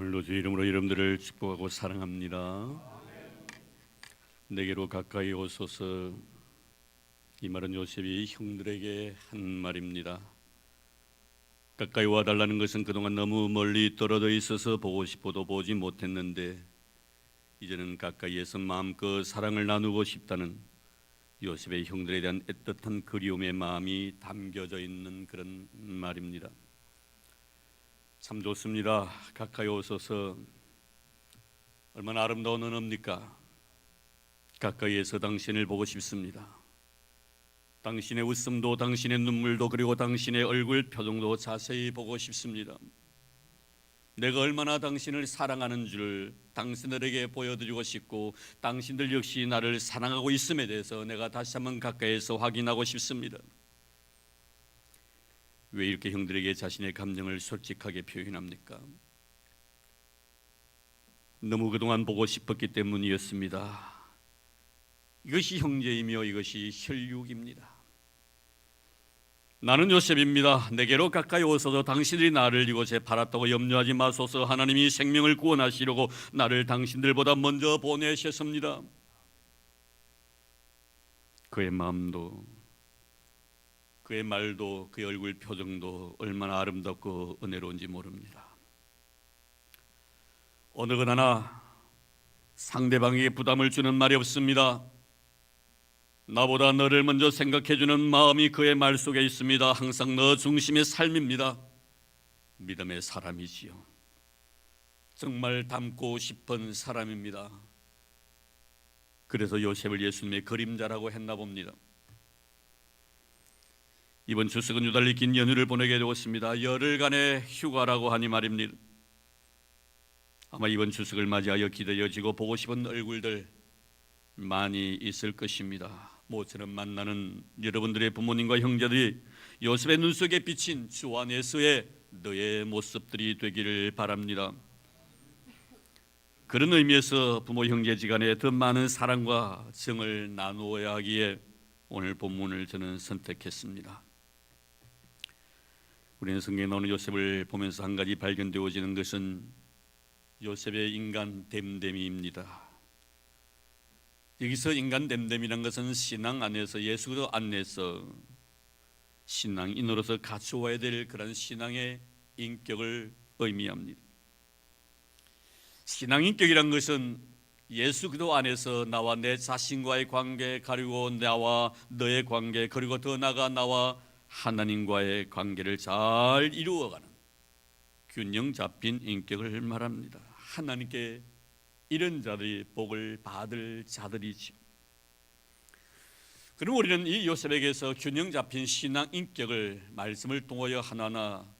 오늘도 주 이름으로 여러분들을 축복하고 사랑합니다. 내게로 가까이 오소서. 이 말은 요셉이 형들에게 한 말입니다. 가까이 와달라는 것은 그동안 너무 멀리 떨어져 있어서 보고 싶어도 보지 못했는데 이제는 가까이에서 마음껏 사랑을 나누고 싶다는 요셉의 형들에 대한 애틋한 그리움의 마음이 담겨져 있는 그런 말입니다. 참 좋습니다. 가까이 오소서. 얼마나 아름다운 언어입니까? 가까이에서 당신을 보고 싶습니다. 당신의 웃음도, 당신의 눈물도, 그리고 당신의 얼굴 표정도 자세히 보고 싶습니다. 내가 얼마나 당신을 사랑하는 줄 당신들에게 보여드리고 싶고, 당신들 역시 나를 사랑하고 있음에 대해서 내가 다시 한번 가까이에서 확인하고 싶습니다. 왜 이렇게 형들에게 자신의 감정을 솔직하게 표현합니까? 너무 그동안 보고 싶었기 때문이었습니다. 이것이 형제이며 이것이 혈육입니다. 나는 요셉입니다. 내게로 가까이 오소서. 당신들이 나를 이곳에 팔았다고 염려하지 마소서. 하나님이 생명을 구원하시려고 나를 당신들보다 먼저 보내셨습니다. 그의 마음도, 그의 말도, 그의 얼굴 표정도 얼마나 아름답고 은혜로운지 모릅니다. 어느 것 하나 상대방에게 부담을 주는 말이 없습니다. 나보다 너를 먼저 생각해주는 마음이 그의 말 속에 있습니다. 항상 너 중심의 삶입니다. 믿음의 사람이지요. 정말 닮고 싶은 사람입니다. 그래서 요셉을 예수님의 그림자라고 했나 봅니다. 이번 추석은 유달리 긴 연휴를 보내게 되었습니다. 열흘간의 휴가라고 하니 말입니다. 아마 이번 추석을 맞이하여 기다려지고 보고 싶은 얼굴들 많이 있을 것입니다. 모처럼 만나는 여러분들의 부모님과 형제들이 요셉의 눈 속에 비친 주 안에서의 너의 모습들이 되기를 바랍니다. 그런 의미에서 부모 형제지간에 더 많은 사랑과 정을 나누어야 하기에 오늘 본문을 저는 선택했습니다. 우리는 성경에 나오는 요셉을 보면서 한 가지 발견되어지는 것은 요셉의 인간 됨됨이입니다. 여기서 인간 됨됨이란 것은 신앙 안에서, 예수 그리스도 안에서 신앙인으로서 갖추어야 될 그런 신앙의 인격을 의미합니다. 신앙인격이란 것은 예수 그리스도 안에서 나와 내 자신과의 관계, 그리고 나와 너의 관계, 그리고 더 나아가 나와 하나님과의 관계를 잘 이루어가는 균형 잡힌 인격을 말합니다. 하나님께 이런 자들이 복을 받을 자들이죠. 그럼 우리는 이 요셉에게서 균형 잡힌 신앙 인격을 말씀을 통하여 하나하나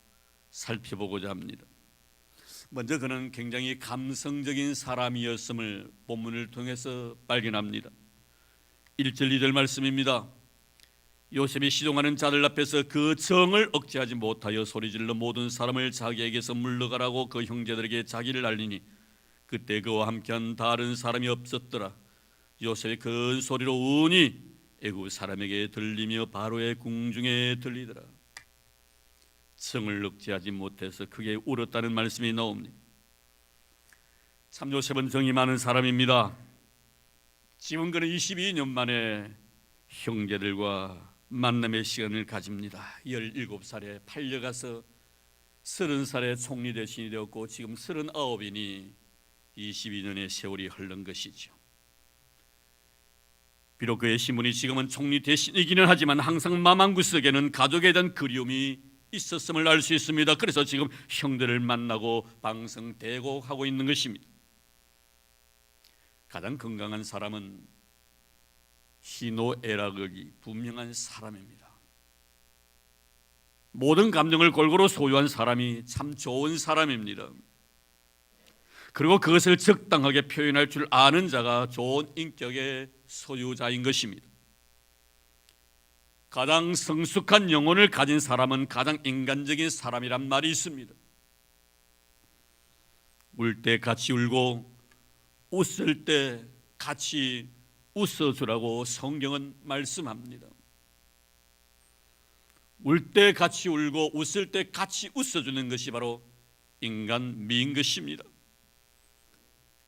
살펴보고자 합니다. 먼저 그는 굉장히 감성적인 사람이었음을 본문을 통해서 발견합니다. 1절 2절 말씀입니다. 요셉이 시종하는 자들 앞에서 그 정을 억제하지 못하여 소리질러 모든 사람을 자기에게서 물러가라고 그 형제들에게 자기를 알리니 그때 그와 함께한 다른 사람이 없었더라. 요셉의 큰 소리로 운이 애굽 사람에게 들리며 바로의 궁중에 들리더라. 정을 억제하지 못해서 크게 울었다는 말씀이 나옵니다. 참 요셉은 정이 많은 사람입니다. 지금 그는 22년 만에 형제들과 만남의 시간을 가집니다. 17살에 팔려가서 30살에 총리 대신이 되었고 지금 39이니 22년의 세월이 흐른 것이죠. 비록 그의 신분이 지금은 총리 대신이기는 하지만 항상 마음 한구석에는 가족에 대한 그리움이 있었음을 알 수 있습니다. 그래서 지금 형들을 만나고 방성대곡하고 있는 것입니다. 가장 건강한 사람은 희노애락이 분명한 사람입니다. 모든 감정을 골고루 소유한 사람이 참 좋은 사람입니다. 그리고 그것을 적당하게 표현할 줄 아는 자가 좋은 인격의 소유자인 것입니다. 가장 성숙한 영혼을 가진 사람은 가장 인간적인 사람이란 말이 있습니다. 울 때 같이 울고 웃을 때 같이 웃어주라고 성경은 말씀합니다. 울 때 같이 울고 웃을 때 같이 웃어주는 것이 바로 인간 미인 것입니다.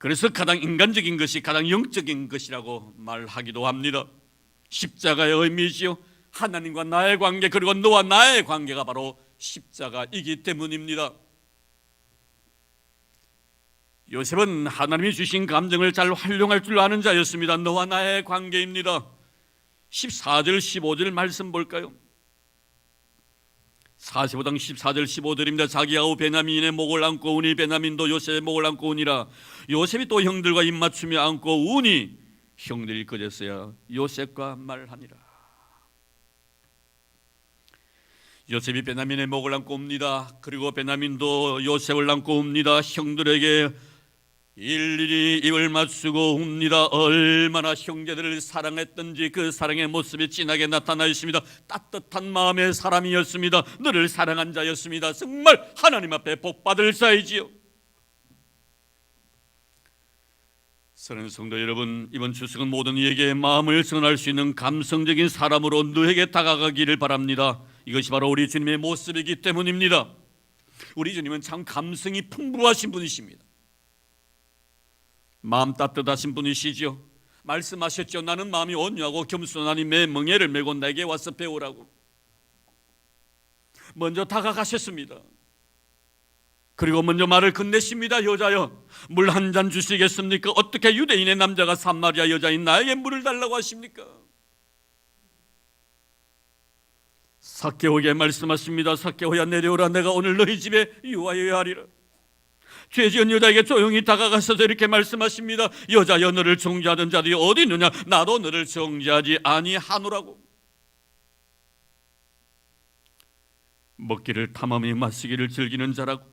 그래서 가장 인간적인 것이 가장 영적인 것이라고 말하기도 합니다. 십자가의 의미지요. 하나님과 나의 관계, 그리고 너와 나의 관계가 바로 십자가이기 때문입니다. 요셉은 하나님이 주신 감정을 잘 활용할 줄 아는 자였습니다. 너와 나의 관계입니다. 14절 15절 말씀 볼까요? 45장 14절 15절입니다. 자기하고 베냐민의 목을 안고 우니 베냐민도 요셉의 목을 안고 우니라. 요셉이 또 형들과 입맞추며 안고 우니 형들이 그제서야 요셉과 말하니라. 요셉이 베냐민의 목을 안고 옵니다. 그리고 베냐민도 요셉을 안고 옵니다. 형들에게 일일이 입을 맞추고 웁니다. 얼마나 형제들을 사랑했던지 그 사랑의 모습이 진하게 나타나 있습니다. 따뜻한 마음의 사람이었습니다. 너를 사랑한 자였습니다. 정말 하나님 앞에 복받을 자이지요. 사랑하는 성도 여러분, 이번 추석은 모든 이에게 마음을 전할 수 있는 감성적인 사람으로 너에게 다가가기를 바랍니다. 이것이 바로 우리 주님의 모습이기 때문입니다. 우리 주님은 참 감성이 풍부하신 분이십니다. 마음 따뜻하신 분이시죠. 말씀하셨죠. 나는 마음이 온유하고 겸손하니 내 멍에를 메고 내게 와서 배우라고. 먼저 다가가셨습니다. 그리고 먼저 말을 건네십니다. 여자여, 물 한 잔 주시겠습니까? 어떻게 유대인의 남자가 사마리아 여자인 나에게 물을 달라고 하십니까? 삭개오에게 말씀하십니다. 삭개오야, 내려오라. 내가 오늘 너희 집에 유하여야 하리라. 죄지은 여자에게 조용히 다가가서 이렇게 말씀하십니다. 여자여, 너를 정죄하던 자들이 어디 있느냐? 나도 너를 정죄하지 아니하노라고. 먹기를 탐함이 마시기를 즐기는 자라고.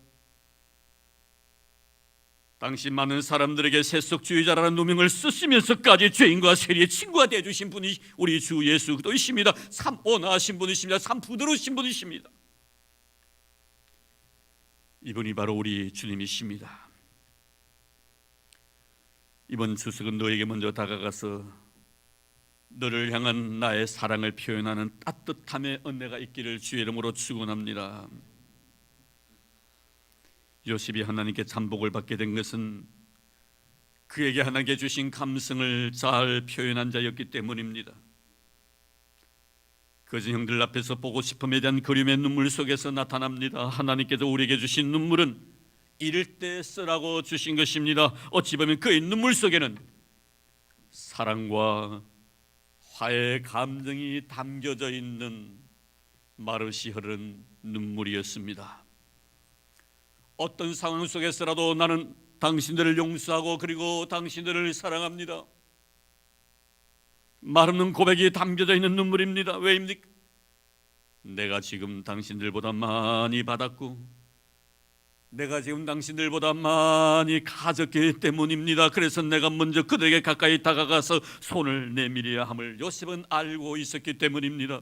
당시 많은 사람들에게 세속주의자라는 누명을 쓰시면서까지 죄인과 세리의 친구가 되어주신 분이 우리 주 예수 그리스도이십니다. 참 온화하신 분이십니다. 참 부드러우신 분이십니다. 이분이 바로 우리 주님이십니다. 이번 추석은 너에게 먼저 다가가서 너를 향한 나의 사랑을 표현하는 따뜻함의 은혜가 있기를 주의 이름으로 축원합니다. 요셉이 하나님께 참복을 받게 된 것은 그에게 하나님께 주신 감성을 잘 표현한 자였기 때문입니다. 거진 형들 앞에서 보고 싶음에 대한 그림의 눈물 속에서 나타납니다. 하나님께서 우리에게 주신 눈물은 이럴 때 쓰라고 주신 것입니다. 어찌 보면 그의 눈물 속에는 사랑과 화해의 감정이 담겨져 있는 마르시 흐른 눈물이었습니다. 어떤 상황 속에서라도 나는 당신들을 용서하고 그리고 당신들을 사랑합니다. 말없는 고백이 담겨져 있는 눈물입니다. 왜입니까? 내가 지금 당신들보다 많이 받았고 내가 지금 당신들보다 많이 가졌기 때문입니다. 그래서 내가 먼저 그들에게 가까이 다가가서 손을 내밀어야 함을 요셉은 알고 있었기 때문입니다.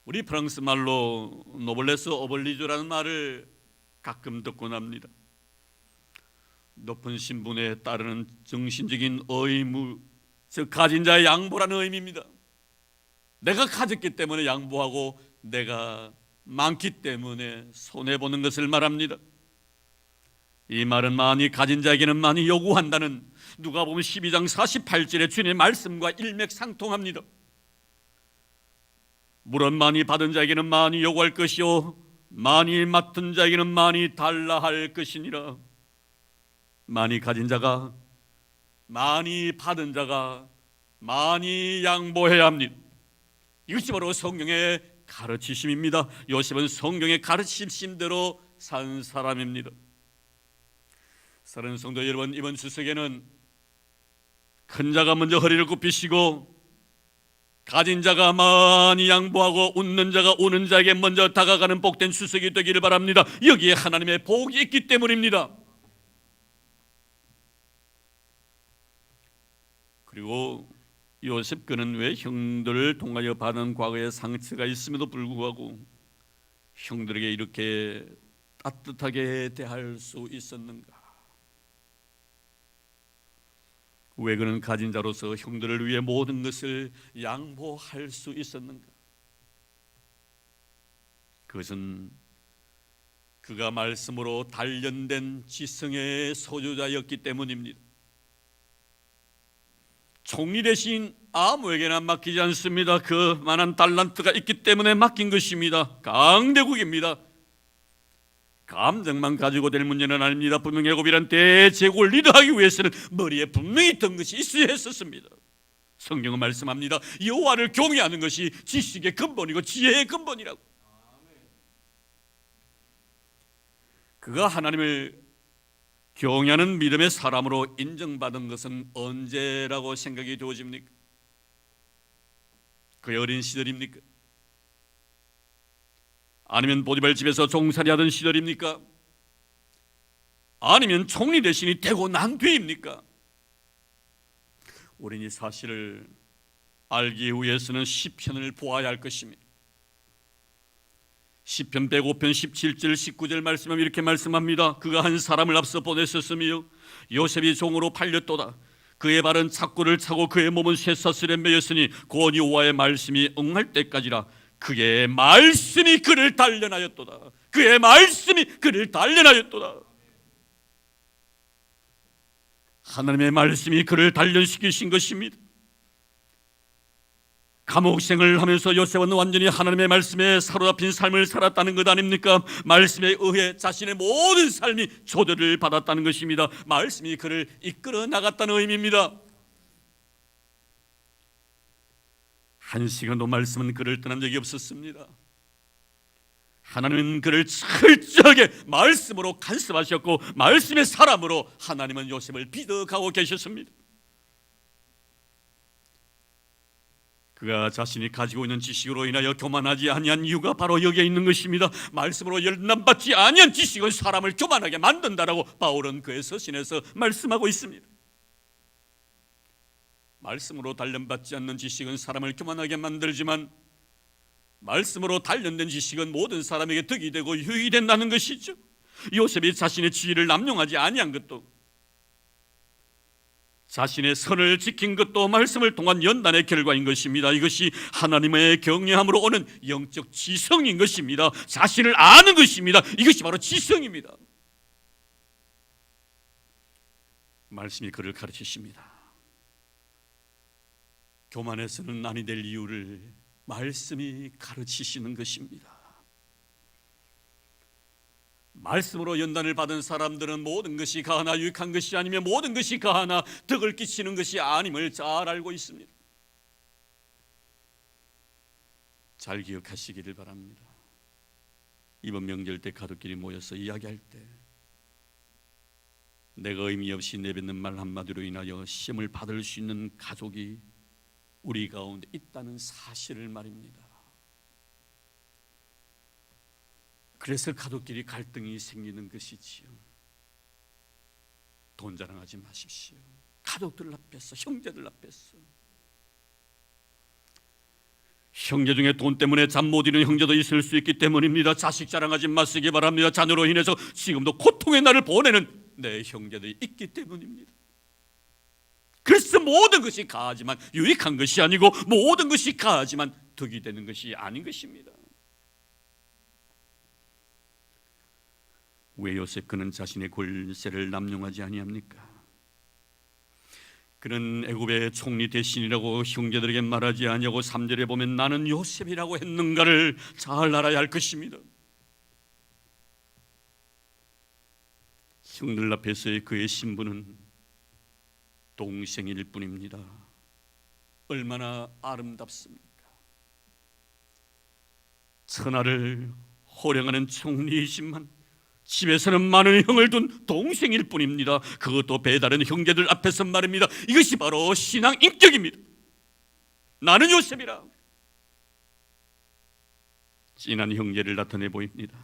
우리 프랑스 말로 노블레스 오블리주라는 말을 가끔 듣곤 합니다. 높은 신분에 따르는 정신적인 의무, 즉 가진 자의 양보라는 의미입니다. 내가 가졌기 때문에 양보하고 내가 많기 때문에 손해보는 것을 말합니다. 이 말은 많이 가진 자에게는 많이 요구한다는 누가복음 12장 48절의 주님의 말씀과 일맥상통합니다. 물은 많이 받은 자에게는 많이 요구할 것이요 많이 맡은 자에게는 많이 달라 할 것이니라. 많이 가진 자가 많이 받은 자가 많이 양보해야 합니다. 이것이 바로 성경의 가르치심입니다. 요셉은 성경의 가르치심대로 산 사람입니다. 사랑하는 성도 여러분, 이번 추석에는 큰 자가 먼저 허리를 굽히시고 가진 자가 많이 양보하고 웃는 자가 우는 자에게 먼저 다가가는 복된 추석이 되기를 바랍니다. 여기에 하나님의 복이 있기 때문입니다. 그리고 요셉 그는 왜 형들을 통하여 받은 과거의 상처가 있음에도 불구하고 형들에게 이렇게 따뜻하게 대할 수 있었는가? 왜 그는 가진 자로서 형들을 위해 모든 것을 양보할 수 있었는가? 그것은 그가 말씀으로 단련된 지성의 소유자였기 때문입니다. 총리 대신 아무에게나 맡기지 않습니다. 그만한 달란트가 있기 때문에 맡긴 것입니다. 강대국입니다. 감정만 가지고 될 문제는 아닙니다. 분명히 애굽이란 대제국을 리드하기 위해서는 머리에 분명히 있던 것이 있어야 했었습니다. 성경은 말씀합니다. 여호와를 경외하는 것이 지식의 근본이고 지혜의 근본이라고. 그가 하나님을 경외하는 믿음의 사람으로 인정받은 것은 언제라고 생각이 되어집니까? 그의 어린 시절입니까? 아니면 보디발 집에서 종살이 하던 시절입니까? 아니면 총리 대신이 되고 난 뒤입니까? 우리는 이 사실을 알기 위해서는 시편을 보아야 할 것입니다. 시편 105편 17절 19절 말씀하면 이렇게 말씀합니다. 그가 한 사람을 앞서 보냈었으며 요셉이 종으로 팔렸도다. 그의 발은 착고를 차고 그의 몸은 쇠사슬에 매였으니 곧 여호와의 말씀이 응할 때까지라. 그의 말씀이 그를 단련하였도다. 그의 말씀이 그를 단련하였도다. 하나님의 말씀이 그를 단련시키신 것입니다. 감옥생을 하면서 요셉은 완전히 하나님의 말씀에 사로잡힌 삶을 살았다는 것 아닙니까? 말씀에 의해 자신의 모든 삶이 조절을 받았다는 것입니다. 말씀이 그를 이끌어 나갔다는 의미입니다. 한 시간도 말씀은 그를 떠난 적이 없었습니다. 하나님은 그를 철저하게 말씀으로 간섭하셨고 말씀의 사람으로 하나님은 요셉을 비덕하고 계셨습니다. 그가 자신이 가지고 있는 지식으로 인하여 교만하지 아니한 이유가 바로 여기에 있는 것입니다. 말씀으로 열난받지 아니한 지식은 사람을 교만하게 만든다라고 바울은 그의 서신에서 말씀하고 있습니다. 말씀으로 단련받지 않는 지식은 사람을 교만하게 만들지만 말씀으로 단련된 지식은 모든 사람에게 덕이 되고 유익이 된다는 것이죠. 요셉이 자신의 지위를 남용하지 아니한 것도 자신의 선을 지킨 것도 말씀을 통한 연단의 결과인 것입니다. 이것이 하나님의 경외함으로 오는 영적 지성인 것입니다. 자신을 아는 것입니다. 이것이 바로 지성입니다. 말씀이 그를 가르치십니다. 교만해서는 아니 될 이유를 말씀이 가르치시는 것입니다. 말씀으로 연단을 받은 사람들은 모든 것이 가하나 유익한 것이 아니며 모든 것이 가하나 덕을 끼치는 것이 아님을 잘 알고 있습니다. 잘 기억하시기를 바랍니다. 이번 명절 때 가족끼리 모여서 이야기할 때 내가 의미 없이 내뱉는 말 한마디로 인하여 시험을 받을 수 있는 가족이 우리 가운데 있다는 사실을 말입니다. 그래서 가족끼리 갈등이 생기는 것이지요. 돈 자랑하지 마십시오. 가족들 앞에서, 형제들 앞에서. 형제 중에 돈 때문에 잠 못 이루는 형제도 있을 수 있기 때문입니다. 자식 자랑하지 마시기 바랍니다. 자녀로 인해서 지금도 고통의 날을 보내는 내 형제들이 있기 때문입니다. 그래서 모든 것이 가하지만 유익한 것이 아니고 모든 것이 가하지만 덕이 되는 것이 아닌 것입니다. 왜 요셉 그는 자신의 권세를 남용하지 아니합니까? 그는 애굽의 총리 대신이라고 형제들에게 말하지 아니하고 3절에 보면 나는 요셉이라고 했는가를 잘 알아야 할 것입니다. 형들 앞에서의 그의 신분은 동생일 뿐입니다. 얼마나 아름답습니까? 천하를 호령하는 총리이지만 집에서는 많은 형을 둔 동생일 뿐입니다. 그것도 배다른 형제들 앞에서 말입니다. 이것이 바로 신앙 인격입니다. 나는 요셉이라. 진한 형제를 나타내 보입니다.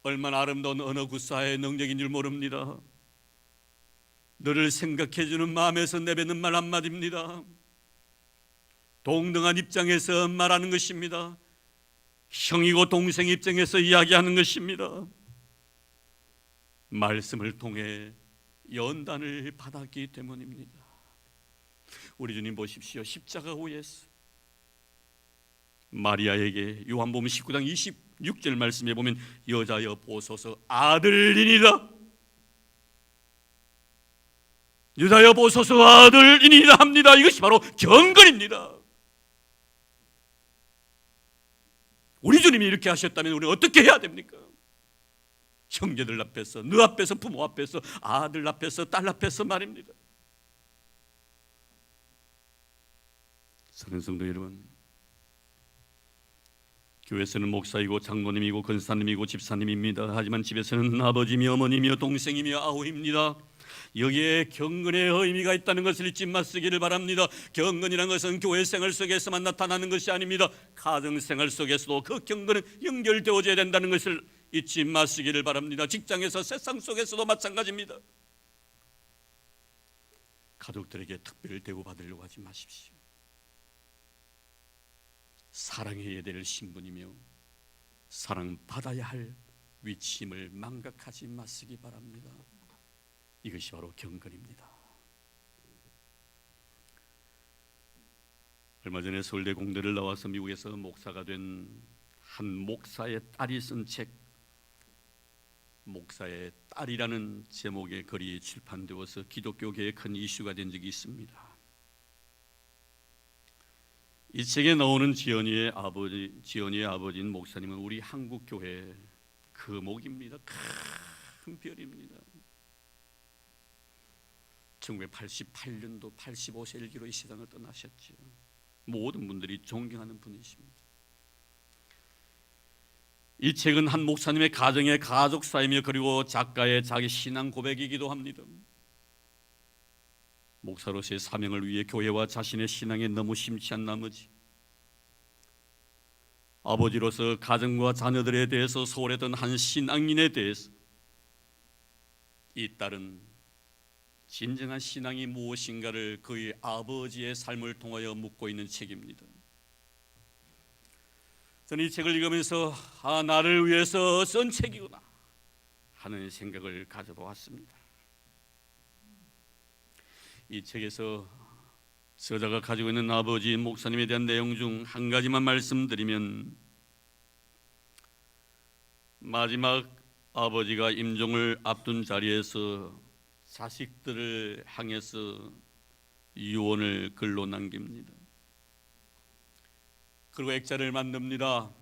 얼마나 아름다운 언어 구사의 능력인 줄 모릅니다. 너를 생각해주는 마음에서 내뱉는 말 한마디입니다. 동등한 입장에서 말하는 것입니다. 형이고 동생 입장에서 이야기하는 것입니다. 말씀을 통해 연단을 받았기 때문입니다. 우리 주님 보십시오. 십자가 위에서 마리아에게 요한복음 19장 6절 말씀에 보면 여자여 보소서 아들이니라, 여자여 보소서 아들이니라 합니다. 이것이 바로 경건입니다. 우리 주님이 이렇게 하셨다면 우리는 어떻게 해야 됩니까? 형제들 앞에서, 너 앞에서, 부모 앞에서, 아들 앞에서, 딸 앞에서 말입니다. 사랑하는 성도 여러분, 교회에서는 목사이고 장로님이고 권사님이고 집사님입니다. 하지만 집에서는 아버지며 어머니며 동생이며 아우입니다. 여기에 경건의 의미가 있다는 것을 잊지 마시기를 바랍니다. 경건이라는 것은 교회 생활 속에서만 나타나는 것이 아닙니다. 가정 생활 속에서도 그 경건은 연결되어져야 된다는 것을 잊지 마시기를 바랍니다. 직장에서, 세상 속에서도 마찬가지입니다. 가족들에게 특별 대우받으려고 하지 마십시오. 사랑해야 될 신분이며 사랑받아야 할 위치임을 망각하지 마시기 바랍니다. 이것이 바로 경건입니다. 얼마 전에 서울대 공대를 나와서 미국에서 목사가 된 한 목사의 딸이 쓴 책, 목사의 딸이라는 제목의 글이 출판되어서 기독교계에 큰 이슈가 된 적이 있습니다. 이 책에 나오는 지연이의 아버지인 목사님은 우리 한국 교회 거목입니다. 큰 별입니다. 1988년도 85세 일기로 이 세상을 떠나셨죠. 모든 분들이 존경하는 분이십니다. 이 책은 한 목사님의 가정의 가족사이며 그리고 작가의 자기 신앙 고백이기도 합니다. 목사로서의 사명을 위해 교회와 자신의 신앙에 너무 심취한 나머지 아버지로서 가정과 자녀들에 대해서 소홀했던 한 신앙인에 대해서 이 딸은 진정한 신앙이 무엇인가를 그의 아버지의 삶을 통하여 묻고 있는 책입니다. 저는 이 책을 읽으면서 나를 위해서 쓴 책이구나 하는 생각을 가져보았습니다. 이 책에서 저자가 가지고 있는 아버지 목사님에 대한 내용 중 한 가지만 말씀드리면, 마지막 아버지가 임종을 앞둔 자리에서 자식들을 향해서 유언을 글로 남깁니다. 그리고 액자를 만듭니다.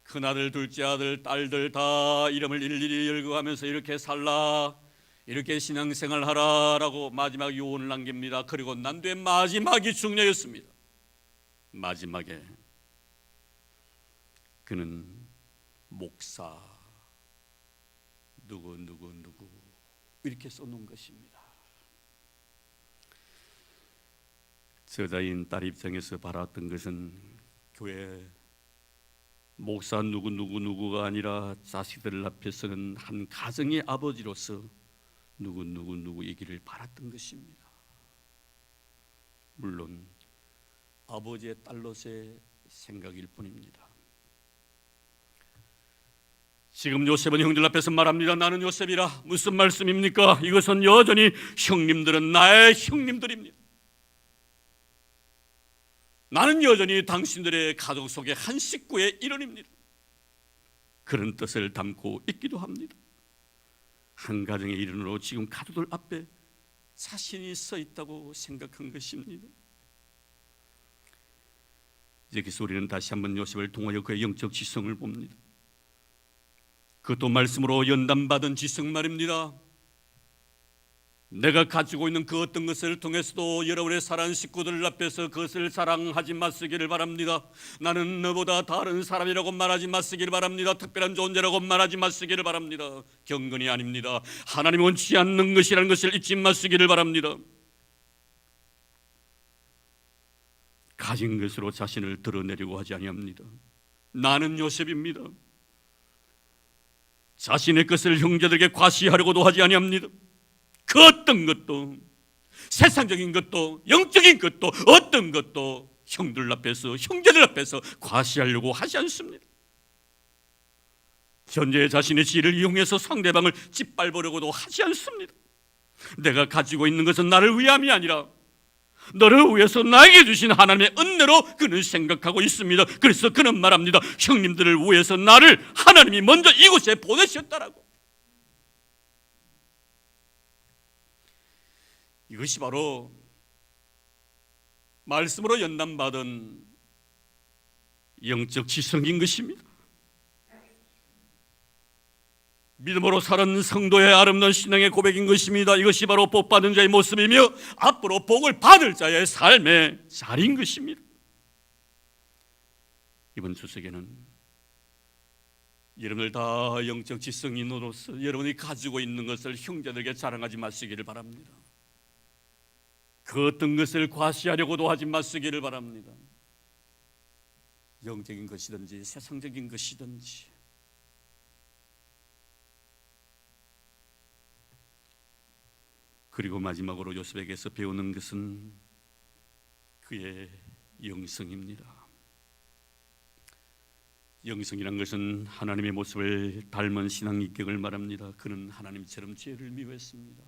큰아들, 둘째 아들, 딸들 다 이름을 일일이 열거하면서 이렇게 살라, 이렇게 신앙생활하라 라고 마지막 유언을 남깁니다. 그리고 난 뒤에 마지막이 중요했습니다. 마지막에 그는 목사 누구 이렇게 써놓은 것입니다. 저자인 딸 입장에서 바랐던 것은 교회 목사 누구가 아니라 자식들 앞에서는 한 가정의 아버지로서 누구이기를 바랐던 것입니다. 물론 아버지의 딸로서의 생각일 뿐입니다. 지금 요셉은 형들 앞에서 말합니다. 나는 요셉이라. 무슨 말씀입니까? 이것은 여전히 형님들은 나의 형님들입니다. 나는 여전히 당신들의 가족 속의 한 식구의 일원입니다. 그런 뜻을 담고 있기도 합니다. 한 가정의 일원으로 지금 가족들 앞에 자신이 서 있다고 생각한 것입니다. 여기서 우리는 다시 한번 요셉을 통하여 그의 영적 지성을 봅니다. 그것도 말씀으로 연단받은 지성 말입니다. 내가 가지고 있는 그 어떤 것을 통해서도 여러분의 사랑하는 식구들 앞에서 그것을 자랑하지 마시기를 바랍니다. 나는 너보다 다른 사람이라고 말하지 마시기를 바랍니다. 특별한 존재라고 말하지 마시기를 바랍니다. 경건이 아닙니다. 하나님이 원치 않는 것이라는 것을 잊지 마시기를 바랍니다. 가진 것으로 자신을 드러내려고 하지 아니합니다. 나는 요셉입니다. 자신의 것을 형제들에게 과시하려고도 하지 아니합니다. 그 어떤 것도, 세상적인 것도 영적인 것도 어떤 것도 형들 앞에서, 형제들 앞에서 과시하려고 하지 않습니다. 현재 자신의 지혜를 이용해서 상대방을 짓밟으려고도 하지 않습니다. 내가 가지고 있는 것은 나를 위함이 아니라 너를 위해서 나에게 주신 하나님의 은혜로 그는 생각하고 있습니다. 그래서 그는 말합니다. 형님들을 위해서 나를 하나님이 먼저 이곳에 보내셨다라고. 이것이 바로 말씀으로 연단받은 영적 지성인 것입니다. 믿음으로 사는 성도의 아름다운 신앙의 고백인 것입니다. 이것이 바로 복받은 자의 모습이며 앞으로 복을 받을 자의 삶의 자리인 것입니다. 이번 추석에는 여러분들 다 영적 지성인으로서 여러분이 가지고 있는 것을 형제들에게 자랑하지 마시기를 바랍니다. 그 어떤 것을 과시하려고도 하지 마시기를 바랍니다. 영적인 것이든지 세상적인 것이든지 그리고 마지막으로 요셉에게서 배우는 것은 그의 영성입니다. 영성이란 것은 하나님의 모습을 닮은 신앙 인격을 말합니다. 그는 하나님처럼 죄를 미워했습니다.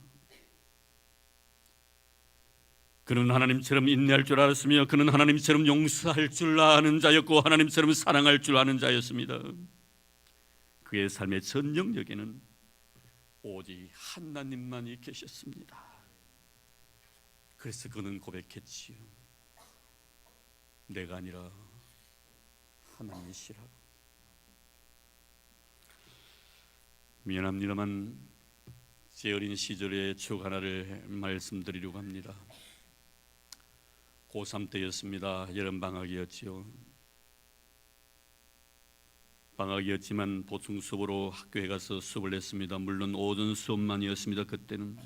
그는 하나님처럼 인내할 줄 알았으며 그는 하나님처럼 용서할 줄 아는 자였고 하나님처럼 사랑할 줄 아는 자였습니다. 그의 삶의 전 영역에는 오직 하나님만이 계셨습니다. 그래서 그는 고백했지요. 내가 아니라 하나님이시라고. 미안합니다만 제 어린 시절의 추억 하나를 말씀드리려고 합니다. 고3 때였습니다. 여름방학이었지요. 방학이었지만 보충 수업으로 학교에 가서 수업을 했습니다. 물론 오전 수업만이었습니다. 그때는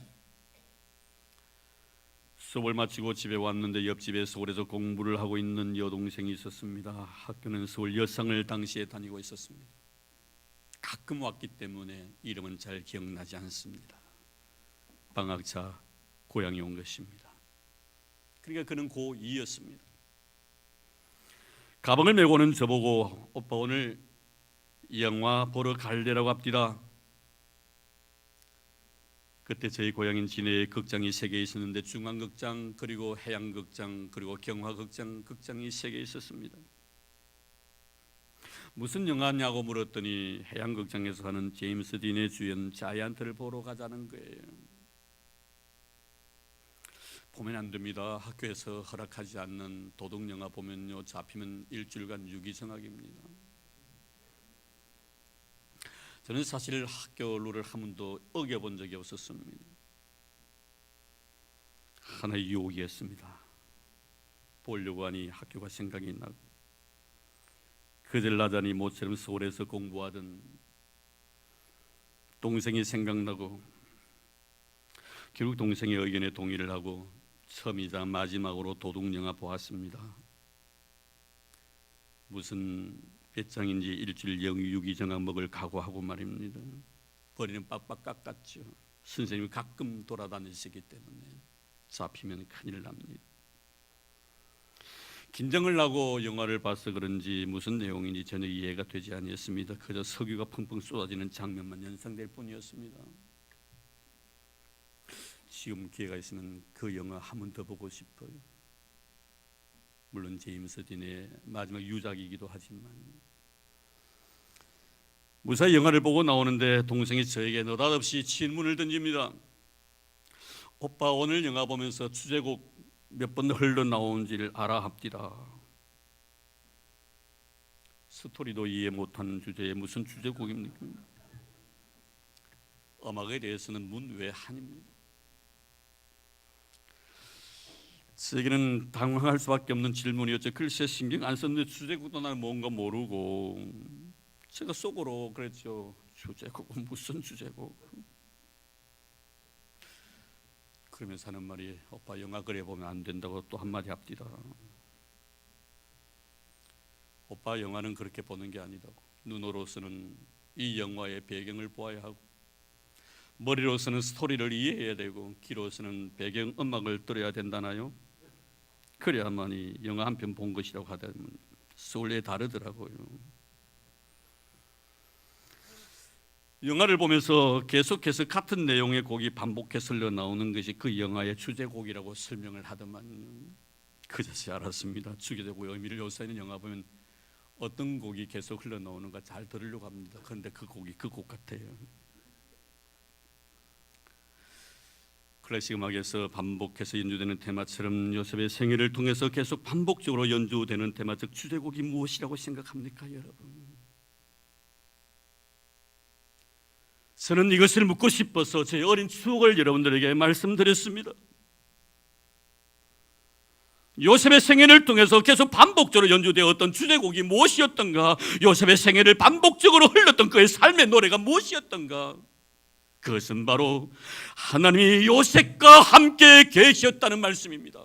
수업을 마치고 집에 왔는데 옆집에 서울에서 공부를 하고 있는 여동생이 있었습니다. 학교는 서울 여상을 당시에 다니고 있었습니다. 가끔 왔기 때문에 이름은 잘 기억나지 않습니다. 방학차 고향에 온 것입니다. 그러니까 그는 고2였습니다. 가방을 메고 오는 저보고 오빠 오늘 영화 보러 갈래라고 합디다. 그때 저희 고향인 진해에 극장이 3개 있었는데 중앙극장 그리고 해양극장 그리고 경화극장 극장이 3개 있었습니다. 무슨 영화냐고 물었더니 해양극장에서 하는 제임스 딘의 주연 자이언트를 보러 가자는 거예요. 보면 안 됩니다. 학교에서 허락하지 않는 도둑영화 보면요 잡히면 일주일간 유기정학입니다. 저는 사실 학교 룰을 한 번도 어겨본 적이 없었습니다. 하나의 유혹이었습니다. 보려고 하니 학교가 생각이 나고 그들 나자니 모처럼 서울에서 공부하던 동생이 생각나고 결국 동생의 의견에 동의를 하고 처음이자 마지막으로 도둑영화 보았습니다. 무슨 배짱인지 일주일 유기정학 먹을 각오하고 말입니다. 버리는 빡빡 깎았죠. 선생님이 가끔 돌아다니시기 때문에 잡히면 큰일 납니다. 긴장을 하고 영화를 봐서 그런지 무슨 내용인지 전혀 이해가 되지 않았습니다. 그저 석유가 펑펑 쏟아지는 장면만 연상될 뿐이었습니다. 지금 기회가 있으면 그 영화 한 번 더 보고 싶어요. 물론 제임스 딘의 마지막 유작이기도 하지만 무사히 영화를 보고 나오는데 동생이 저에게 느닷없이 질문을 던집니다. 오빠 오늘 영화 보면서 주제곡 몇 번 흘러나온지를 알아 합디다. 스토리도 이해 못하는 주제에 무슨 주제곡입니까? 음악에 대해서는 문외한입니다. 저에게는 당황할 수밖에 없는 질문이었죠. 글쎄 신경 안 썼는데 주제곡도 나는 뭔가 모르고 제가 속으로 그랬죠. 주제곡은 무슨 주제곡? 그러면서 하는 말이 오빠 영화 그래 보면 안 된다고 또 한마디 합디다. 오빠 영화는 그렇게 보는 게 아니다고. 눈으로서는 이 영화의 배경을 보아야 하고 머리로서는 스토리를 이해해야 되고 귀로서는 배경 음악을 들어야 된다나요? 그래야만이 영화 한 편 본 것이라고 하다면 서울에 다르더라고요. 영화를 보면서 계속해서 같은 내용의 곡이 반복해서 흘러나오는 것이 그 영화의 주제곡이라고 설명을 하더만 그제서 알았습니다. 주제곡의 의미를 요새는 영화 보면 어떤 곡이 계속 흘러나오는가 잘 들으려고 합니다. 그런데 그 곡이 그 곡 같아요. 클래식 음악에서 반복해서 연주되는 테마처럼 요셉의 생애를 통해서 계속 반복적으로 연주되는 테마, 즉 주제곡이 무엇이라고 생각합니까, 여러분? 저는 이것을 묻고 싶어서 제 어린 추억을 여러분들에게 말씀드렸습니다. 요셉의 생애를 통해서 계속 반복적으로 연주되었던 주제곡이 무엇이었던가, 요셉의 생애를 반복적으로 흘렀던 그의 삶의 노래가 무엇이었던가, 그것은 바로 하나님이 요셉과 함께 계셨다는 말씀입니다.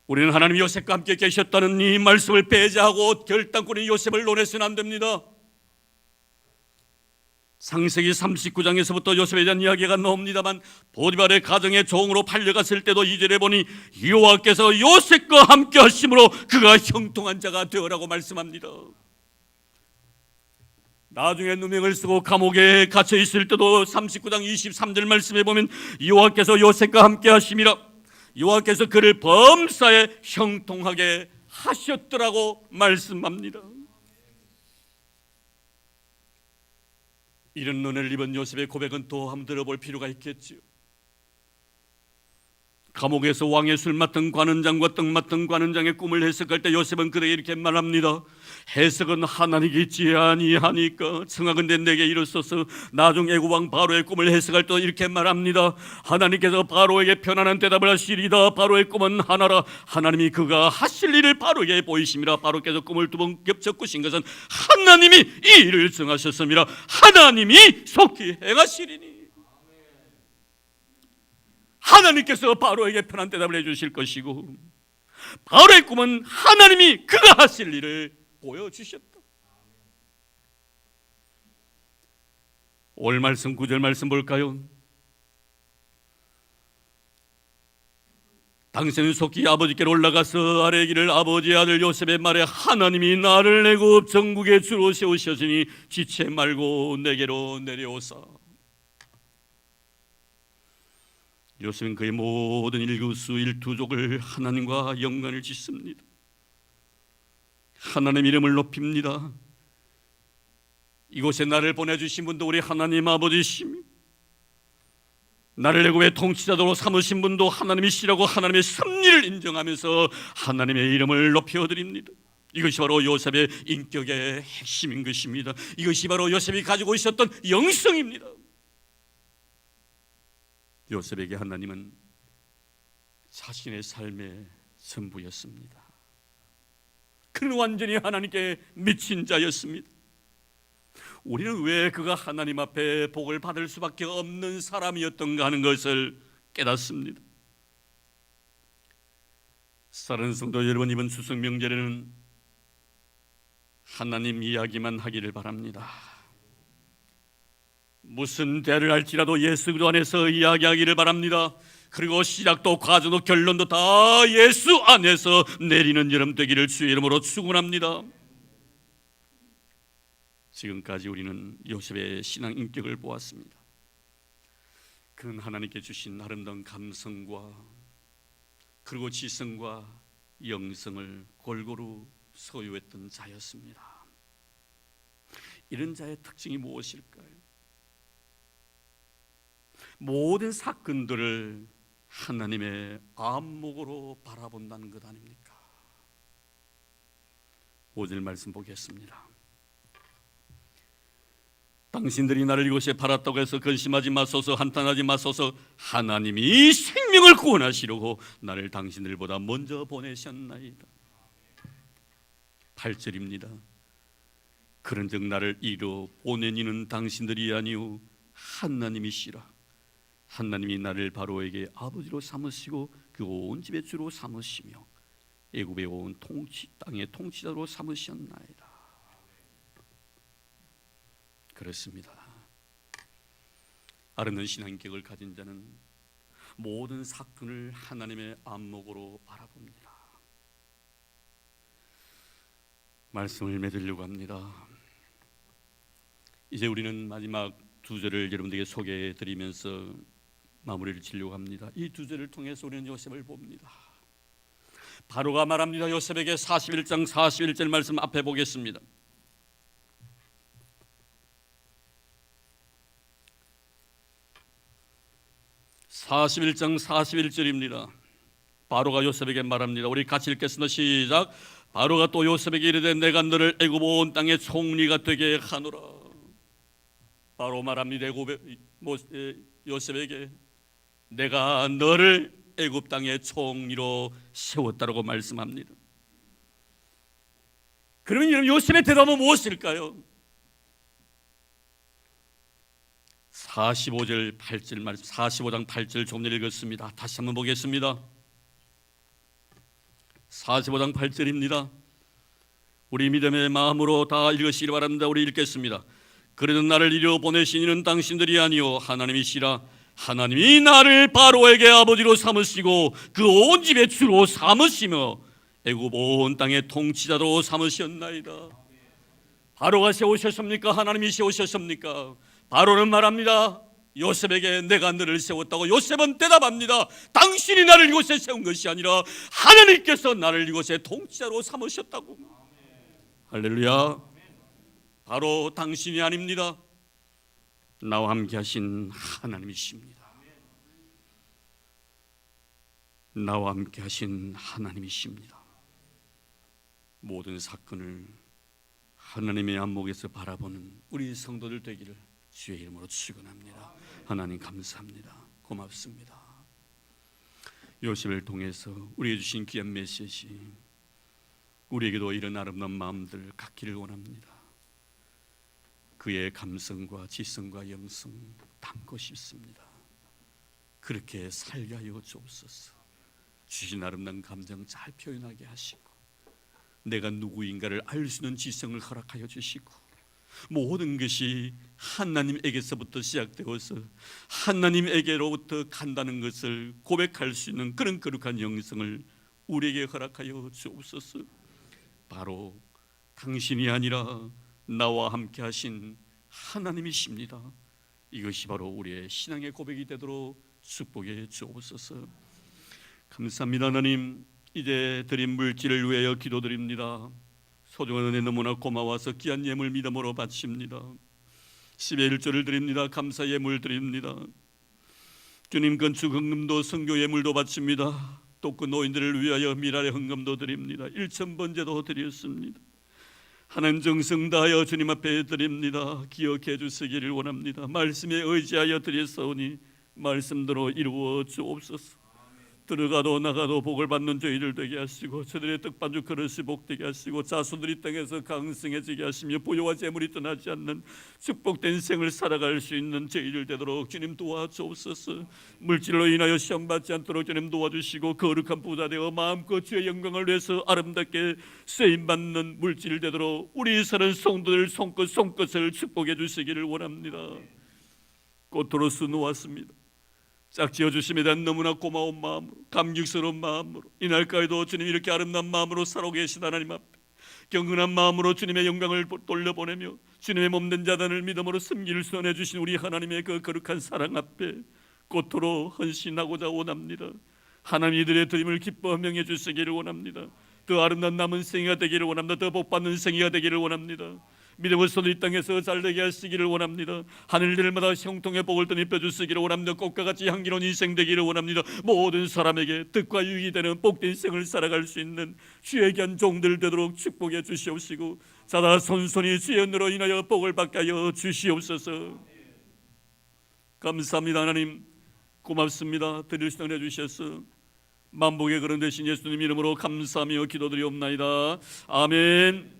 우리는 하나님이 요셉과 함께 계셨다는 이 말씀을 배제하고 결단권인 요셉을 논해서는 안 됩니다. 창세기 39장에서부터 요셉에 대한 이야기가 나옵니다만 보디발의 가정의 종으로 팔려갔을 때도 2절에 보니 여호와께서 요셉과 함께 하심으로 그가 형통한 자가 되어라고 말씀합니다. 나중에 누명을 쓰고 감옥에 갇혀 있을 때도 39장 23절 말씀에 보면 여호와께서 요셉과 함께 하심이라, 여호와께서 그를 범사에 형통하게 하셨더라고 말씀합니다. 이런 은혜를 입은 요셉의 고백은 또 한번 들어볼 필요가 있겠지요. 감옥에서 왕의 술 맡은 관원장과 떡 맡은 관원장의 꿈을 해석할 때 요셉은 그에게 이렇게 말합니다. 해석은 하나님께 있지 아니하니까 청하건대 내게 이르소서. 나중 애굽 왕 바로의 꿈을 해석할 때 이렇게 말합니다. 하나님께서 바로에게 편안한 대답을 하시리다. 바로의 꿈은 하나라. 하나님이 그가 하실 일을 바로에게 보이심이라. 바로께서 꿈을 두 번 겹쳐 꾸신 것은 하나님이 이 일을 정하셨음이라. 하나님이 속히 행하시리니. 하나님께서 바로에게 편한 대답을 해주실 것이고, 바로의 꿈은 하나님이 그가 하실 일을 보여주셨다. 오늘 말씀 9절 말씀 볼까요? 당신은 속히 아버지께로 올라가서 아뢰기를 아버지의 아들 요셉의 말에 하나님이 나를 애굽 전국의 주로 세우셨으니 지체 말고 내게로 내려오사. 요셉은 그의 모든 일구수 일투족을 하나님과 연관을 짓습니다. 하나님 이름을 높입니다. 이곳에 나를 보내주신 분도 우리 하나님 아버지시며, 나를 애굽의 통치자로 삼으신 분도 하나님이시라고 하나님의 섭리를 인정하면서 하나님의 이름을 높여드립니다. 이것이 바로 요셉의 인격의 핵심인 것입니다. 이것이 바로 요셉이 가지고 있었던 영성입니다. 요셉에게 하나님은 자신의 삶의 전부였습니다. 그는 완전히 하나님께 미친 자였습니다. 우리는 왜 그가 하나님 앞에 복을 받을 수밖에 없는 사람이었던가 하는 것을 깨닫습니다. 사랑하는 성도 여러분, 이번 추석 명절에는 하나님 이야기만 하기를 바랍니다. 무슨 대를 할지라도 예수 그리스도 안에서 이야기하기를 바랍니다. 그리고 시작도 과정도 결론도 다 예수 안에서 내리는 여름 되기를 주의 이름으로 축원합니다. 지금까지 우리는 요셉의 신앙 인격을 보았습니다. 그는 하나님께 주신 아름다운 감성과 그리고 지성과 영성을 골고루 소유했던 자였습니다. 이런 자의 특징이 무엇일까요? 모든 사건들을 하나님의 안목으로 바라본다는 것 아닙니까? 5절 말씀 보겠습니다. 당신들이 나를 이곳에 팔았다고 해서 근심하지 마소서, 한탄하지 마소서. 하나님이 생명을 구원하시려고 나를 당신들보다 먼저 보내셨나이다. 8절입니다. 그런즉 나를 이로 보낸 이는 당신들이 아니오 하나님이시라. 하나님이 나를 바로에게 아버지로 삼으시고 그 온 집의 주로 삼으시며 애굽의 온 땅의 통치자로 삼으셨나이다. 그렇습니다. 아름다운 신앙격을 가진 자는 모든 사건을 하나님의 안목으로 바라봅니다. 말씀을 맺으려고 합니다. 이제 우리는 마지막 두 절을 여러분들에게 소개해 드리면서 마무리를 지려고 합니다. 이 두 절을 통해서 우리는 요셉을 봅니다. 바로가 말합니다. 요셉에게 41장 41절 말씀 앞에 보겠습니다. (41장 41절입니다) 바로가 요셉에게 말합니다. 우리 같이 읽겠습니다. 시작. 바로가 또 요셉에게 이르되 내가 너를 애굽 온 땅의 총리가 되게 하노라. 바로 말합니다. 요셉에게 내가 너를 애굽 땅의 총리로 세웠다라고 말씀합니다. 그러면 요셉의 대답은 무엇일까요? 45절 8절 말씀, 45장 8절 좀 읽었습니다. 다시 한번 보겠습니다. 45장 8절입니다. 우리 믿음의 마음으로 다 읽으시기 바랍니다. 우리 읽겠습니다. 그래도 나를 이리로 보내신 이는 당신들이 아니요 하나님이시라. 하나님이 나를 바로에게 아버지로 삼으시고 그 온 집의 주로 삼으시며 애굽 온 땅의 통치자로 삼으셨나이다. 바로가 세우셨습니까? 하나님이 세우셨습니까? 바로는 말합니다. 요셉에게 내가 너를 세웠다고. 요셉은 대답합니다. 당신이 나를 이곳에 세운 것이 아니라 하나님께서 나를 이곳에 통치자로 삼으셨다고. 할렐루야. 바로 당신이 아닙니다. 나와 함께 하신 하나님이십니다. 나와 함께 하신 하나님이십니다. 모든 사건을 하나님의 안목에서 바라보는 우리 성도들 되기를 주의 이름으로 축원합니다. 하나님 감사합니다. 고맙습니다. 요셉을 통해서 우리에게 주신 귀한 메시지, 우리에게도 이런 아름다운 마음들 갖기를 원합니다. 그의 감성과 지성과 영성 담고 싶습니다. 그렇게 살게 하여 주옵소서. 주신 아름다운 감정 잘 표현하게 하시고 내가 누구인가를 알 수 있는 지성을 허락하여 주시고 모든 것이 하나님에게서부터 시작되어서 하나님에게로부터 간다는 것을 고백할 수 있는 그런 거룩한 영성을 우리에게 허락하여 주옵소서. 바로 당신이 아니라 나와 함께 하신 하나님이십니다. 이것이 바로 우리의 신앙의 고백이 되도록 축복해 주옵소서. 감사합니다. 하나님, 이제 드린 물질을 위하여 기도드립니다. 소중한 은혜 너무나 고마워서 귀한 예물 믿음으로 바칩니다. 10의 1조를 드립니다. 감사 예물 드립니다. 주님, 건축 헌금도 선교 예물도 바칩니다. 또 그 노인들을 위하여 미랄의 헌금도 드립니다. 1,000번제도 드렸습니다. 하나님, 정성 다하여 주님 앞에 드립니다. 기억해 주시기를 원합니다. 말씀에 의지하여 드렸사오니 말씀대로 이루어 주옵소서. 들어가도 나가도 복을 받는 저희들 되게 하시고 저들의 떡반죽 그릇이 복되게 하시고 자손들이 땅에서 강성해지게 하시며 부여와 재물이 떠나지 않는 축복된 생을 살아갈 수 있는 저희들 되도록 주님 도와주옵소서. 물질로 인하여 시험받지 않도록 주님 도와주시고 거룩한 부자 되어 마음껏 주의 영광을 위해서 아름답게 쓰임받는 물질 되도록 우리 사는 성도들 손끝을 축복해 주시기를 원합니다. 꽃으로서 놓았습니다. 짝지어 주심에 대한 너무나 고마운 마음으로, 감격스러운 마음으로, 이날까지도 주님 이렇게 아름다운 마음으로 살아오고 계신 하나님 앞에 경건한 마음으로 주님의 영광을 돌려보내며 주님의 몸된 자단을 믿음으로 섬기를 선해 주신 우리 하나님의 그 거룩한 사랑 앞에 꽃으로 헌신하고자 원합니다. 하나님, 이들의 드림을 기뻐 명해 주시기를 원합니다. 더 아름다운 남은 생애가 되기를 원합니다. 더 복받는 생애가 되기를 원합니다. 믿음으로서도 이 땅에서 잘되게 하시기를 원합니다. 하늘들마다 형통의 복을 덧입혀 주시기를 원합니다. 꽃과 같이 향기로운 인생 되기를 원합니다. 모든 사람에게 득과 유익이 되는 복된 생을 살아갈 수 있는 주의 귀한 종들 되도록 축복해 주시옵시고 자다 손손이 주의 은혜로 인하여 복을 받게 하여 주시옵소서. 감사합니다. 하나님 고맙습니다. 드릴 수 있는 은혜 주셔서 만복의 그런 되신 예수님 이름으로 감사하며 기도드리옵나이다. 아멘.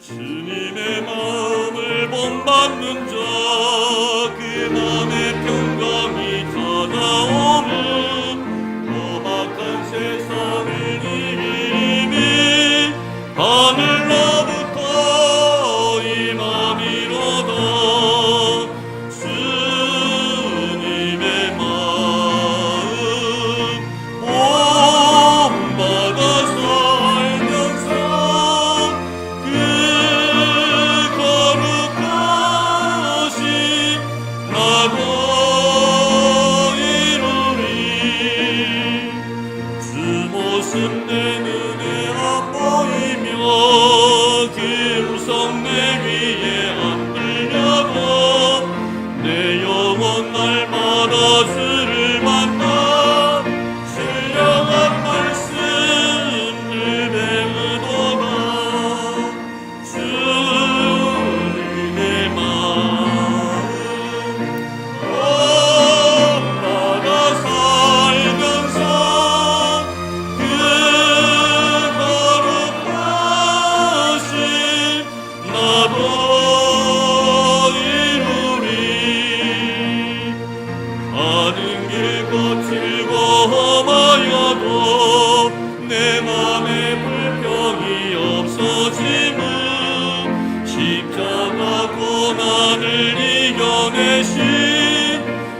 주님의 마음을 본받는 자 그 마음의 평강이 찾아오는 험악한 세상을 이기니 하늘로 말씀 내 눈에 안 보이며 김성 내 귀에 안 들려도 내 영혼 날마다 주를 만나 신령한 말씀을 배우도다. 주님의 마음 엄마가 살면서 그 거룩하신 나도 이루리. 가는 길 거칠고 험하여도 내 맘에 불평이 없어짐은 십자가 고난을 이겨내신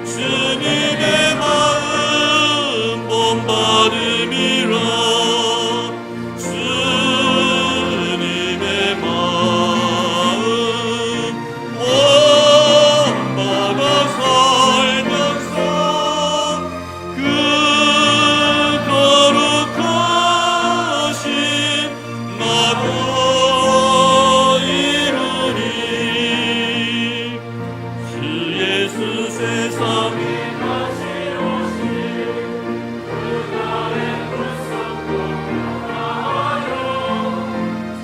주님의 마음 본받음이라. 주님의 마음 본받아 살면서 그 거룩하신 나도 이루리. 주 예수 세상에 다시 오신 그날의 불쌍도 평화하여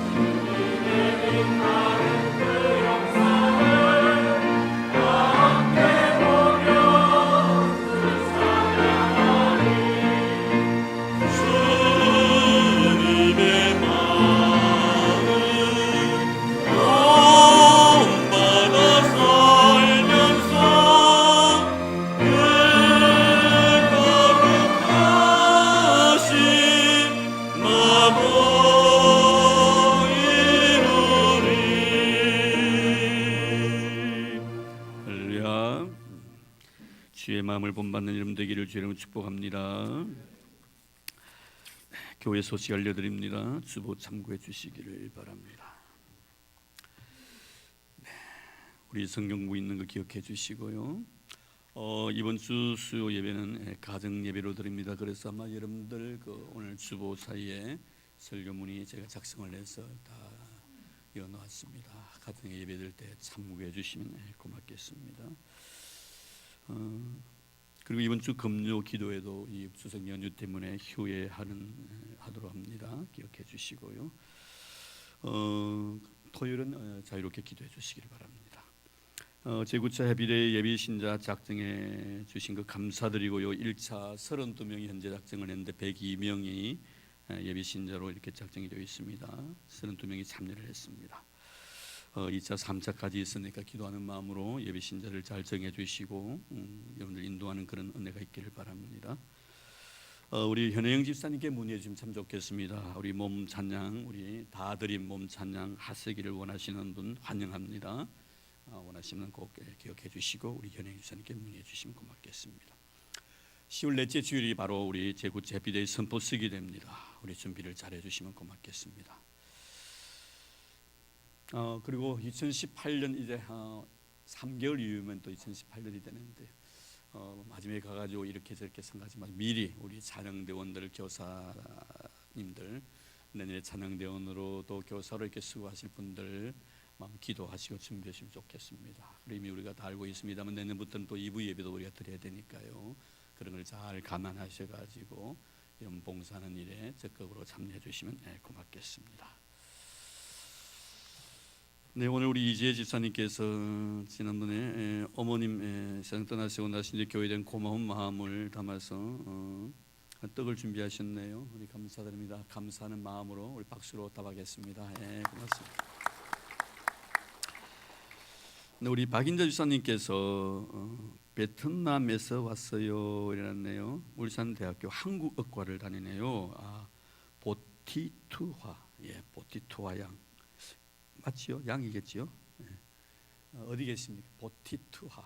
주님의 빛나는 그 영상을 다 함께 보며 주를 찬양하리. 주님의 마음 본받아 살면서 그 거룩하신 나도 이루리. 할렐루야. 주의 마음을 본받는 이름 되기를 주의 이름으로 축복합니다. 교회 소식 알려드립니다. 주보 참고해 주시기를 바랍니다. 우리 성경부 있는 거 기억해 주시고요. 이번 주 수요 예배는 가정 예배로 드립니다. 그래서 아마 여러분들 오늘 주보 사이에 설교문이 제가 작성을 해서 다 이어놓았습니다. 가정 예배 드릴 때 참고해 주시면 고맙겠습니다. 그리고 이번 주 금요 기도에도 이 추석 연휴 때문에 휴회하도록 합니다. 기억해 주시고요. 토요일은 자유롭게 기도해 주시길 바랍니다. 제9차 해피데이 예비신자 작정해 주신 것 감사드리고요. 1차 32명이 현재 작정을 했는데 102명이 예비신자로 이렇게 작정이 되어 있습니다. 32명이 참여를 했습니다. 2차 3차까지 있으니까 기도하는 마음으로 예비신자를 잘 정해 주시고 여러분들 인도하는 그런 은혜가 있기를 바랍니다. 우리 현혜영 집사님께 문의해 주시면 참 좋겠습니다. 우리 몸 찬양, 우리 다 드린 몸 찬양 하시기를 원하시는 분 환영합니다. 원하시면 꼭 기억해 주시고 우리 현혜영 집사님께 문의해 주시면 고맙겠습니다. 10월 넷째 주일이 바로 우리 제9차 해피데이 선포 쓰기 됩니다. 우리 준비를 잘 해주시면 고맙겠습니다. 그리고 2018년 이제 3개월 이후면 또 2018년이 되는데 마지막에 가가지고 이렇게 저렇게 생각하지만 미리 우리 찬양대원들 교사님들 내년에 찬양대원으로 또 교사로 이렇게 수고하실 분들 마음 기도하시고 준비하시면 좋겠습니다. 이미 우리가 다 알고 있습니다만 내년부터는 또 2부 예배도 우리가 드려야 되니까요. 그런 걸 잘 감안하셔가지고 이런 봉사하는 일에 적극으로 참여해 주시면 고맙겠습니다. 네, 오늘 우리 이지혜 집사님께서 지난번에 어머님 세상 떠나시고 나서 이제 교회에 대한 고마운 마음을 담아서 떡을 준비하셨네요. 우리 감사드립니다. 감사하는 마음으로 우리 박수로 답하겠습니다. 고맙습니다. 네, 우리 박인자 집사님께서 베트남에서 왔어요 이랬네요. 울산대학교 한국어과를 다니네요. 보티투화, 보티투화 양 맞지요? 양이겠지요? 어디 계십니까? 보티투화.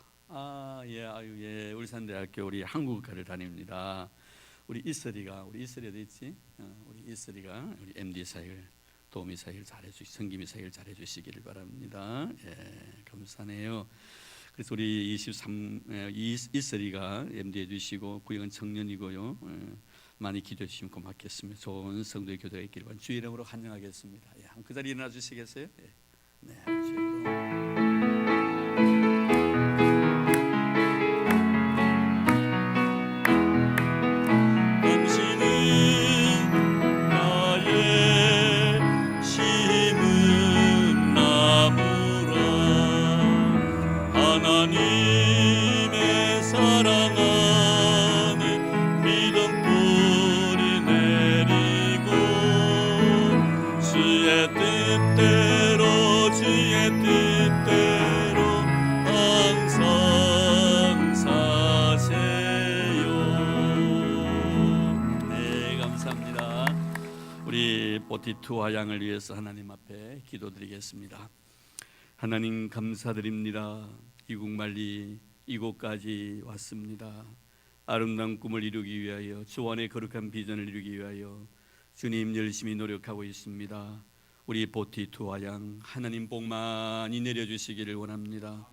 울산대학교 우리 한국어과를 다닙니다. 우리 이슬이가 어디 있지? 우리 이슬이가 우리 MD 사역을 도우미 사역을 성김이 사역을 잘해 주시기를 바랍니다. 감사하네요. 그래서 우리 이슬이가 MD 해주시고 구역은 청년이고요. 많이 기도해 주시면 고맙겠습니다. 좋은 성도의 교제가 있기를 바랍니다. 주의 이름으로 환영하겠습니다. 예, 그 자리에 일어나 주시겠어요? 예. 네, 주의 이름으로. 하나님의 사랑 안에 믿음 뿌리 내리고 주의 뜻대로 항상 사세요. 네, 감사합니다. 우리 보티투 화양을 위해서 하나님 앞에 기도드리겠습니다. 하나님 감사드립니다. 이국말리 이곳까지 왔습니다. 아름다운 꿈을 이루기 위하여, 주 안의 거룩한 비전을 이루기 위하여 주님 열심히 노력하고 있습니다. 우리 보티투 화양 하나님 복 많이 내려주시기를 원합니다.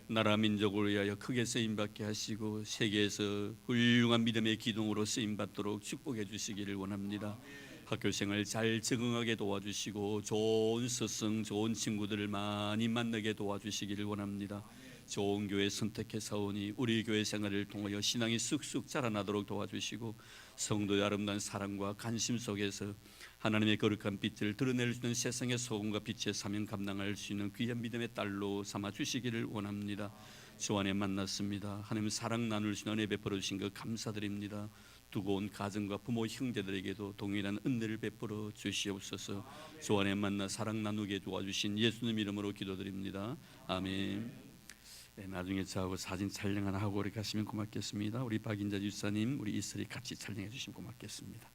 나라 민족을 위하여 크게 쓰임받게 하시고 세계에서 훌륭한 믿음의 기둥으로 쓰임받도록 축복해 주시기를 원합니다. 학교생활 잘 적응하게 도와주시고 좋은 스승, 좋은 친구들을 많이 만나게 도와주시기를 원합니다. 좋은 교회 선택해서오니 우리 교회 생활을 통하여 신앙이 쑥쑥 자라나도록 도와주시고 성도의 아름다운 사랑과 관심 속에서 하나님의 거룩한 빛을 드러낼 수 있는 세상의 소금과 빛의 사명 감당할 수 있는 귀한 믿음의 딸로 삼아 주시기를 원합니다. 주 안에 만났습니다. 하나님 사랑 나눌 수 있는 은혜 베풀어 주신 것 감사드립니다. 두고 온 가정과 부모 형제들에게도 동일한 은혜를 베풀어 주시옵소서. 주 안에 만나 사랑 나누게 도와주신 예수님 이름으로 기도드립니다. 아멘. 네, 나중에 저하고 사진 촬영 하나 하고 이렇게 가시면 고맙겠습니다. 우리 박인자 집사님, 우리 이슬이 같이 촬영해 주시면 고맙겠습니다.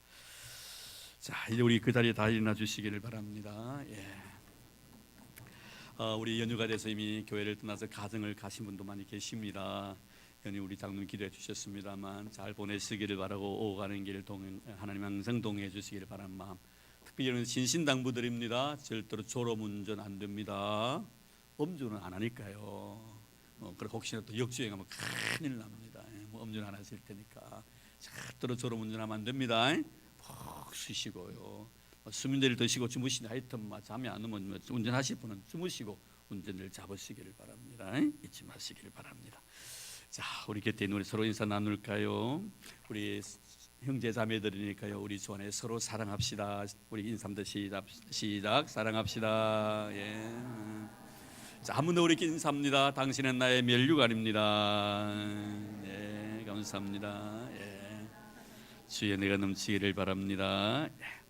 자, 이제 우리 그 자리에 다 일어나 주시기를 바랍니다. 예. 우리 연휴가 돼서 이미 교회를 떠나서 가정을 가신 분도 많이 계십니다. 연휴 우리 장로님 기도해 주셨습니다만 잘 보내시기를 바라고 오고 가는 길 하나님 항상 동행해 주시기를 바라는 마음. 특별히 신신당부드립니다. 절대로 졸음운전 안 됩니다. 음주는 안 하니까요. 그리고 혹시나 또 역주행하면 큰일 납니다. 음주는 안 하실 테니까 절대로 졸음운전하면 안 됩니다. 푹 쉬시고요. 수면제를 드시고 주무시는 하여튼 잠이 안 오면 운전하실 분은 주무시고 운전을 잡으시기를 바랍니다. 잊지 마시기를 바랍니다. 자, 우리 곁에 있는 우리 서로 인사 나눌까요? 우리 형제 자매들이니까요. 우리 주 안에 서로 사랑합시다. 우리 인사합니다. 시작. 사랑합시다. 예. 자, 한 번 더 우리께 인사합니다. 당신은 나의 면류관입니다. 예, 감사합니다. 예. 주의 은혜가 넘치기를 바랍니다. 예.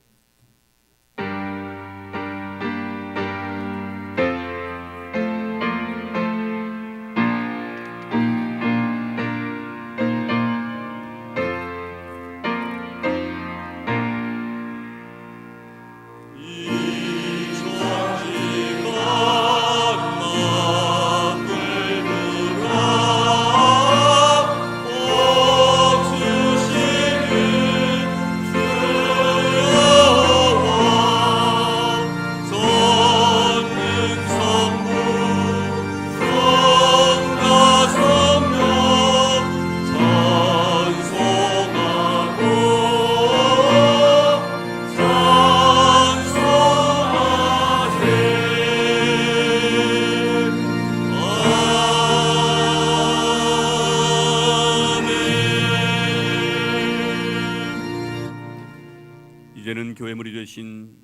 이제는 교회물이 되신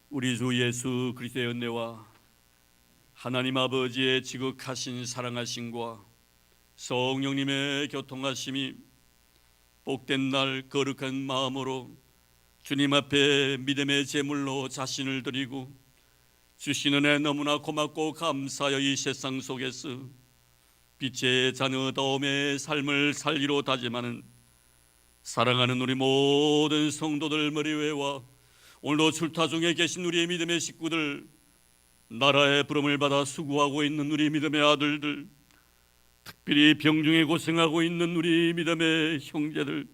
우리 주 예수 그리스도의 은혜와 하나님 아버지의 지극하신 사랑하심과 성령님의 교통하심이 복된 날 거룩한 마음으로 주님 앞에 믿음의 제물로 자신을 드리고 주시는 애 너무나 고맙고 감사하여 이 세상 속에서 빛의 자녀다움의 삶을 살기로 다짐하는 사랑하는 우리 모든 성도들 머리회와 오늘도 출타 중에 계신 우리의 믿음의 식구들, 나라의 부름을 받아 수고하고 있는 우리 믿음의 아들들, 특별히 병중에 고생하고 있는 우리 믿음의 형제들,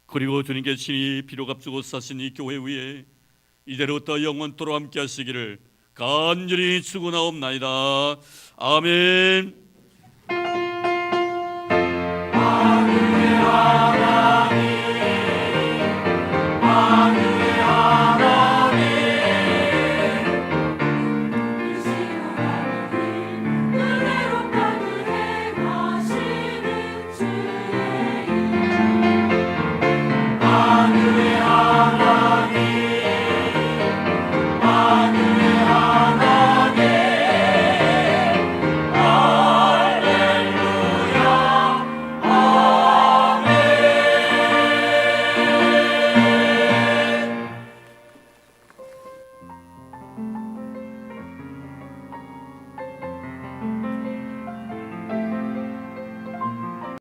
그리고 주님께 친히 피로 값주고 사신 이 교회 위에 이제부터 영원토록 함께 하시기를 간절히 축원하옵나이다. 아멘. 아멘.